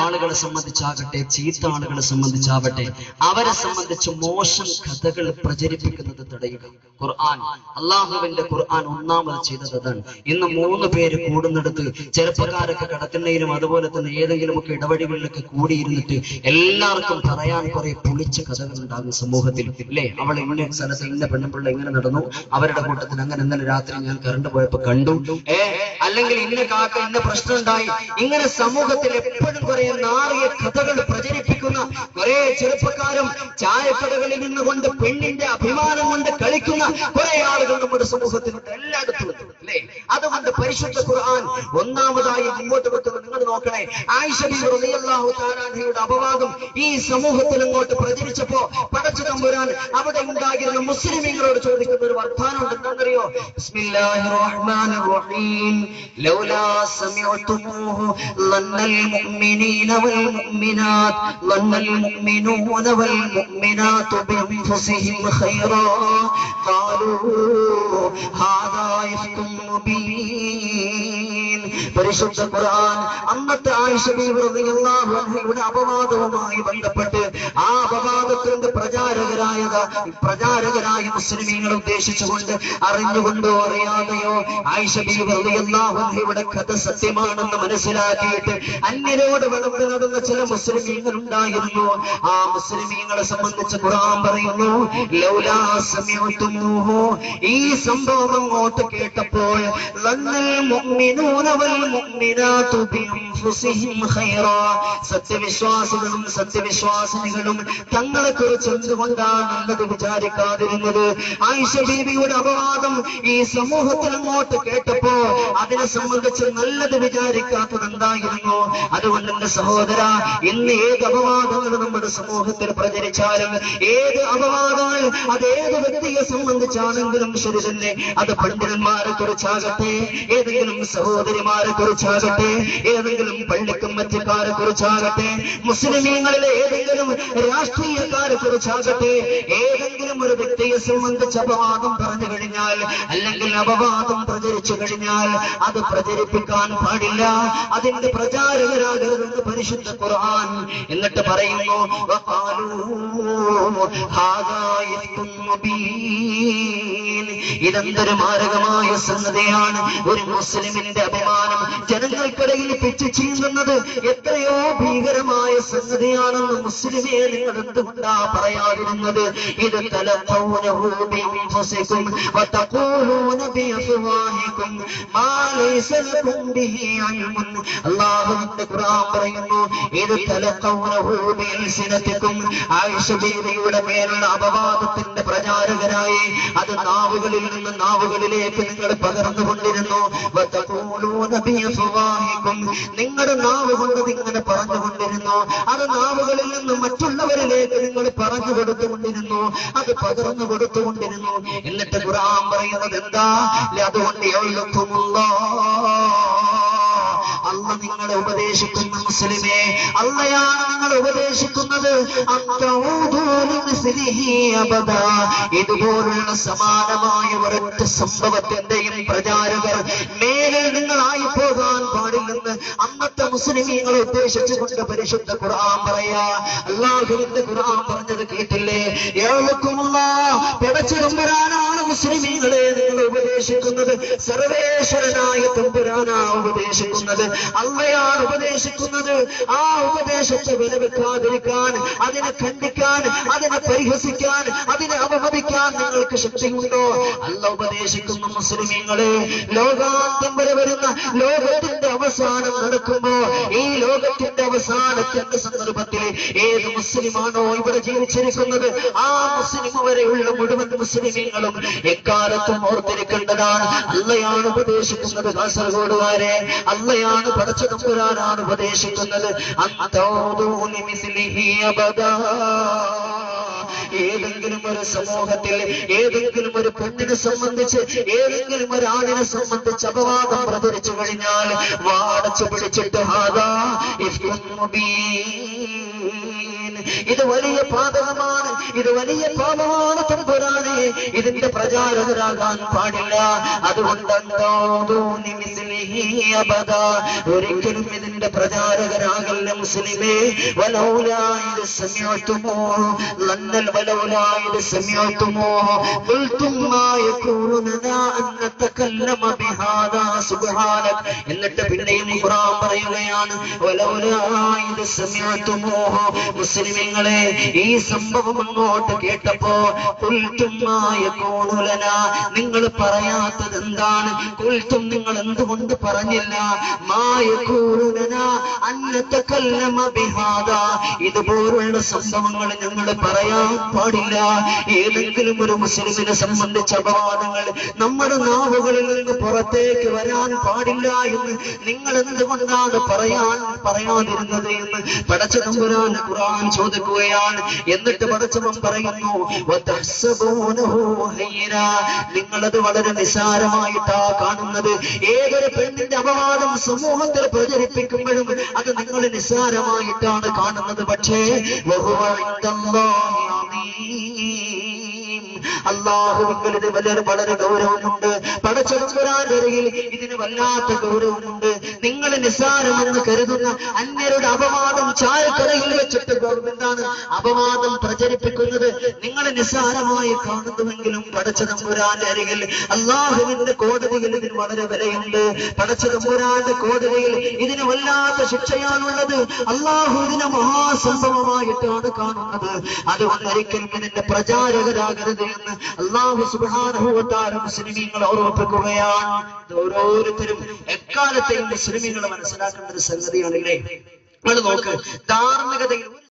ആളുകളെ സംബന്ധിച്ചാകട്ടെ, ചീത്ത ആളുകളെ സംബന്ധിച്ചാവട്ടെ, അവരെ സംബന്ധിച്ച് മോശം കഥകൾ പ്രചരിപ്പിക്കുന്നത് തടയുക. ഖുർആൻ, അള്ളാഹുവിന്റെ ഖുർആൻ ഒന്നാമത് ചെയ്തത് അതാണ്. ഇന്ന് 3 പേര് കൂടുന്നിടത്ത് ചെറുപ്പക്കാരൊക്കെ കടത്തിണ്ണയിലും അതുപോലെ തന്നെ ഏതെങ്കിലുമൊക്കെ ഇടവഴികളിലൊക്കെ കൂടിയിരുന്നിട്ട് എല്ലാവർക്കും പറയാൻ കുറെ പൊളിച്ച കഥകൾ ഉണ്ടാകും സമൂഹത്തിൽ, അല്ലേ? അവൾ ഇന്ന സ്ഥലത്ത് ഇന്ന പെണ്ണുപിള്ള ഇങ്ങനെ നടന്നു, അവരുടെ കൂട്ടത്തിൽ അങ്ങനെ ഇന്നലെ രാത്രി ഞാൻ കറണ്ട് പോയപ്പോ കണ്ടു, അല്ലെങ്കിൽ ഇന്ന കാക്ക ഇന്ന പ്രശ്നം ഉണ്ടായി. ഇങ്ങനെ സമൂഹത്തിൽ എപ്പോഴും കുറെ നാറിയ കഥകൾ പ്രചരിപ്പിക്കുന്ന കുറെ ചെറുപ്പക്കാരും ചായക്കടകളിൽ നിന്നുകൊണ്ട് പെണ്ണിന്റെ അഭിമാനം കൊണ്ട് കളിക്കുന്ന കുറെ ആളുകൾ നമ്മുടെ സമൂഹത്തിലുണ്ട്, എല്ലായിടത്തും, അല്ലേ? അതുകൊണ്ട് പരിശുദ്ധ ഖുർആൻ ഒന്നാമതായി മുമ്പോട്ട് വെക്കുന്നത് നിങ്ങൾ നോക്കണേ. ആയിഷ ബീവി റളിയല്ലാഹു തആല അൻഹയുടെ അപവാദം ഈ സമൂഹത്തിൽ അങ്ങോട്ട് പ്രചരിച്ചപ്പോ പടച്ച തമ്പുരാൻ അവിടെ ഉണ്ടായിരുന്ന മുസ്ലിമീങ്ങളോട് ചോദിക്കുന്ന ഒരു വർത്താനമുണ്ട്. എന്താണെന്നറിയോ? ബിസ്മില്ലാഹിർ റഹ്മാനിർ റഹീം ലൗലാ സമിഅ്തുമൂഹു ലന്നൽ മുഅ്മിനീന വൽ മുഅ്മിനാത്ത് ലന്നൽ മുഅ്മിനൂന വൽ മുഅ്മിനാത്തു ബിഅൻഫുസിഹിം ഖൈറാ ഖാലൂ ഹാദാ ഇഫ്കുൻ മുബീൻ. പരിശുദ്ധ ഖുർആൻ അന്നത്തെ ആയിഷ ബീവി റളിയല്ലാഹു അൻഹയുടെ അപവാദവുമായി ബന്ധപ്പെട്ട് ആ അപവാദത്തിന്റെ പ്രചാരകരായ മുസ്ലിമീങ്ങളെ ഉദ്ദേശിച്ചുകൊണ്ട് അറിഞ്ഞുകൊണ്ടോ അറിയാതെയോ ആയിഷ ബീവി റളിയല്ലാഹു അൻഹയുടെ കഥ സത്യമാണെന്ന് മനസ്സിലാക്കിയിട്ട് അന്യരോട് വിളമ്പി നടന്ന ചില മുസ്ലിമീങ്ങൾ ഉണ്ടായിരുന്നു. ആ മുസ്ലിമീങ്ങളെ സംബന്ധിച്ച് ഖുർആൻ പറയുന്നു, ലൗലാ സമിഅ്തുമൂഹു, ഈ സംഭവം അങ്ങോട്ട് കേട്ടപ്പോൾ ലന്നൽ മുഅ്മിനൂന വൽ മുഅ്മിനാത്തു ബിഅൻഫുസിഹിം ഖൈറാ, സത്യവിശ്വാസികളും സത്യവിശ്വാസിനികളും തങ്ങളെ കുറിച്ച് എന്തുകൊണ്ടാണ് നല്ലത് വിചാരിക്കാതിരുന്നത്? ആയിഷ ബീവിയുടെ അപവാദം ഈ സമൂഹത്തിൽ അങ്ങോട്ട് കേട്ടപ്പോ അതിനെ സംബന്ധിച്ച് നല്ലത് വിചാരിക്കാത്തത് എന്തായിരുന്നു? അതുകൊണ്ട് എന്റെ സഹോദര, ഇന്ന് ഏത് അപവാദങ്ങൾ നമ്മുടെ സമൂഹത്തിൽ പ്രചരിച്ചാലും, ഏത് അപവാദങ്ങൾ അതേത് വ്യക്തിയെ സംബന്ധിച്ചാണെങ്കിലും ശരി തന്നെ, അത് പണ്ഡിതന്മാരെ കുറിച്ചാകട്ടെ, ഏതെങ്കിലും സഹോദരിമാരെ കുറിച്ചാകട്ടെ, ഏതെങ്കിലും പള്ളിക്കമ്മറ്റിക്കാരെ കുറിച്ചാകട്ടെ, മുസ്ലിമീങ്ങളിലെ ഏതെങ്കിലും രാഷ്ട്രീയക്കാരെ കുറിച്ചാകട്ടെ, ഏതെങ്കിലും ഒരു വ്യക്തിയെ സംബന്ധിച്ച് അപവാദം പറഞ്ഞു കഴിഞ്ഞാൽ, അല്ലെങ്കിൽ അപവാദം പ്രചരിച്ചു കഴിഞ്ഞാൽ അത് പ്രചരിപ്പിക്കാൻ പാടില്ല, അതിന്റെ പ്രചാരകരാകരുതെന്ന് പരിശുദ്ധ ഖുർആൻ. എന്നിട്ട് പറയുന്നു, ഇതെന്തൊരു മാരകമായ സംഗതിയാണ്. ഒരു മുസ്ലിമിന്റെ അഭിമാനം ജനങ്ങൾക്കിടയിൽ പിച്ചു ചീന്തുന്നത് എത്രയോ ഭീകരമായ സംഗതിയാണെന്ന് മുസ്ലിമേ നിങ്ങൾ എന്തുകൊണ്ടാ പറയാതിരുന്നത്? ഇത് അല്ലാഹുവിന്റെ ഖുർആൻ പറയുന്നു, ഇത് ആയിഷ ബീവിയുടെ മേലുള്ള അപവാദത്തിന്റെ പ്രചാരകരായി അത് നാവുകളിൽ നിന്ന് നാവുകളിലേക്ക് നിങ്ങൾ പകർന്നുകൊണ്ടിരുന്നു. നിങ്ങളുടെ നാവ് കൊണ്ട് ഇങ്ങനെ പറഞ്ഞുകൊണ്ടിരുന്നു, അത് നാവുകളിൽ നിന്ന് മറ്റുള്ളവരിലേക്ക് നിങ്ങൾ പറഞ്ഞു കൊടുത്തുകൊണ്ടിരുന്നു, അത് പകർന്നു കൊടുത്തുകൊണ്ടിരുന്നു. എന്നിട്ട് ഖുർആൻ പറയുന്നത് എന്താ? അതുകൊണ്ട് അല്ല നിങ്ങളെ ഉപദേശിക്കുന്ന മുസ്ലിമേ, അല്ലയാണ് നിങ്ങളെ ഉപദേശിക്കുന്നത്, ഇതുപോലുള്ള സമാനമായ ഒരൊറ്റ സംഭവത്തിന്റെയും പ്രചാരകർ മേലിൽ നിങ്ങളായി പോകാൻ പാടില്ലെന്ന് അന്നത്തെ മുസ്ലിമീങ്ങളെ ഉദ്ദേശിച്ചുകൊണ്ട് പരിശുദ്ധ ഖുർആൻ പറയാ. അല്ലാഹുവിന്റെ ഖുർആൻ പറഞ്ഞത് കേട്ടില്ലേ? പിടച്ചു തമ്പുരാനാണ് മുസ്ലിമീങ്ങളെ നിങ്ങൾ ഉപദേശിക്കുന്നത്, സർവേശ്വരനായ തമ്പുരാനാ ഉപദേശിക്കുന്നത്, അള്ളയാണ് ഉപദേശിക്കുന്നത്. ആ ഉപദേശത്തെ വിലവെക്കാതിരിക്കാൻ, അതിനെ ഖണ്ഡിക്കാൻ, അതിനെ പരിഹസിക്കാൻ, അതിനെ അപഹരിക്കാൻ നിങ്ങൾക്ക് ശക്തിയുണ്ടോ? അല്ല ഉപദേശിക്കുന്ന മുസ്ലിമീങ്ങളെ, ലോകാന്തം വരെ വരുന്ന ലോകത്തിന്റെ അവസാനം നടക്കുമ്പോ, ഈ ലോകത്തിന്റെ അവസാനത്തിന്റെ സന്ദർഭത്തിൽ ഏത് മുസ്ലിമാണോ ഇവിടെ ജീവിച്ചിരിക്കുന്നത്, ആ മുസ്ലിം വരെയുള്ള മുഴുവൻ മുസ്ലിമീങ്ങളും എക്കാലത്തും ഓർത്തിരിക്കേണ്ടതാണ്, അള്ളയാണ് ഉപദേശിക്കുന്നത്. കാസർഗോഡുകാരെ, അള്ളയാണ് പടച്ച തമ്പുരാനാണ് ഉപദേശിക്കുന്നത്. ഏതെങ്കിലും ഒരു സമൂഹത്തിൽ ഏതെങ്കിലും ഒരു പെണ്ണിനെ സംബന്ധിച്ച് ഏതെങ്കിലും ഒരു ആണിനെ സംബന്ധിച്ച് അപവാദം പ്രചരിച്ചു കഴിഞ്ഞാൽ വാടച്ചു പിടിച്ചിട്ട് ഹാദാ ഇഫ്കുൻ മുബീൻ, ഇത് വലിയ പാതകമാണ്, ഇത് വലിയ പാപമാണ് തമ്പുരാനെ, ഇതിന്റെ പ്രചാരകരാകാൻ പാടില്ല. അതുകൊണ്ട് ഒരിക്കലും ഇതിന്റെ പ്രചാരകരാകല്ല മുസ്ലിമേ. വലൗലാ ഇദ് സമിഅ്തുമൂഹു ലന്നൽ വലൗലാ ഇദ് സമിഅ്തുമൂഹു ഖുൽതും മാ യകൂനു ലനാ അൻ നതകല്ലമ ബിഹാദാ സുബ്ഹാനക. എന്നിട്ട് പിന്നെയും ഖുർആൻ പറയുകയാണ് വലൗലാ ഇദ് സമിഅ്തുമൂഹു, മുസ്ലിമീങ്ങളെ ഈ സംഭവം അങ്ങോട്ട് കേട്ടപ്പോ ഖുൽതും മാ യകൂനു ലനാ, നിങ്ങൾ പറയാത്തത് എന്താണ്? ഖുൽതും, നിങ്ങൾ എന്തുകൊണ്ട് പറഞ്ഞില്ല? മാ യകൂനു ലനാ അൻ നതകല്ലമ ബിഹാദാ, ഇതുപോലുള്ള സംഭവങ്ങൾ ഞങ്ങൾ പറയാൻ പാടില്ല. ഏതെങ്കിലും ഒരു മുസ്ലിമിനെ സംബന്ധിച്ച അപവാദങ്ങൾ നമ്മുടെ നാവുകളിൽ നിന്ന് പുറത്തേക്ക് വരാൻ പാടില്ല എന്ന് നിങ്ങൾ എന്തുകൊണ്ടാണ് പറയാതിരുന്നത് എന്ന് പടച്ച തമ്പുരാൻ ഖുർആൻ ചോദിക്കുകയാണ്. എന്നിട്ട് പടച്ചവൻ പറയുന്നു വതഹ്സബൂനഹു ഹയ്യനാ, നിങ്ങളത് വളരെ നിസാരമായിട്ടാ കാണുന്നത്. ഏതൊരു പെണ്ണിന്റെ അപവാദം സമൂഹത്തിൽ പ്രചരിപ്പിക്കുമ്പോഴും അത് നിങ്ങൾ നിസാരമായിട്ടാണ് കാണുന്നത്. പക്ഷേ വഹുവ ഇൻദല്ലാഹി അദീം, അല്ലാഹുവിൽ ഇത് വളരെ ഗൗരവമുണ്ട്. പടച്ച തമ്പുരാന്റെ അരികിൽ ഇതിന് വല്ലാത്ത ഗൗരവമുണ്ട്. നിങ്ങൾ നിസാരമെന്ന് കരുതുന്ന അന്യരുടെ അപവാദം ചായക്കടയിൽ വെച്ചിട്ട് എന്താണ് അപവാദം പ്രചരിപ്പിക്കുന്നത് നിങ്ങൾ നിസാരമായി കാണുന്നുവെങ്കിലും പടച്ച തമ്പുരാന്റെ അരികിൽ അല്ലാഹുവിന്റെ കോടതിയിൽ ഇതിന് വളരെ വിലയുണ്ട്. പടച്ച തമ്പുരാന്റെ കോടതിയിൽ ഇതിന് വല്ലാത്ത ശിക്ഷയാണുള്ളത്. അല്ലാഹു ഇതിനെ മഹാസംഭവമായിട്ടാണ് കാണുന്നത്. അതുകൊണ്ട് ഒരിക്കലും ഇതിന്റെ പ്രചാരകരാകരുത് എന്ന് അല്ലാഹു സുബ്ഹാനഹു വ തആല മുസ്ലിമീങ്ങളെ ഓർമ്മിപ്പിക്കുകയാണ്. ഇത് ഓരോരുത്തരും എക്കാലത്തെയും മുസ്ലിമീങ്ങൾ മനസ്സിലാക്കേണ്ട ഒരു സംഗതിയാണല്ലേ. നമ്മൾ നോക്ക്, ധാർമ്മികതയിൽ